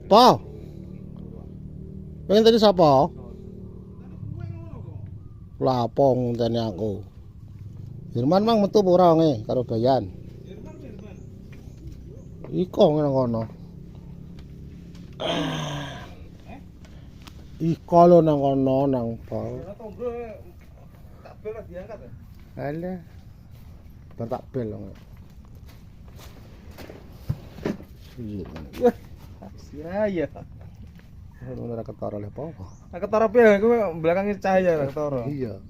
Pa. Pengen tadi siapa? Lapong tadi aku. Firman mang metu ora nge karo Bayan. Iko ngene kono. Iko lo nang kono nang pa. Tak bel diangkat ya. Alah. Bar tak bel lho. Iya. Ya. Ora ketara le apa. Ketara piye kowe belakangnya cahaya ketara. Iya.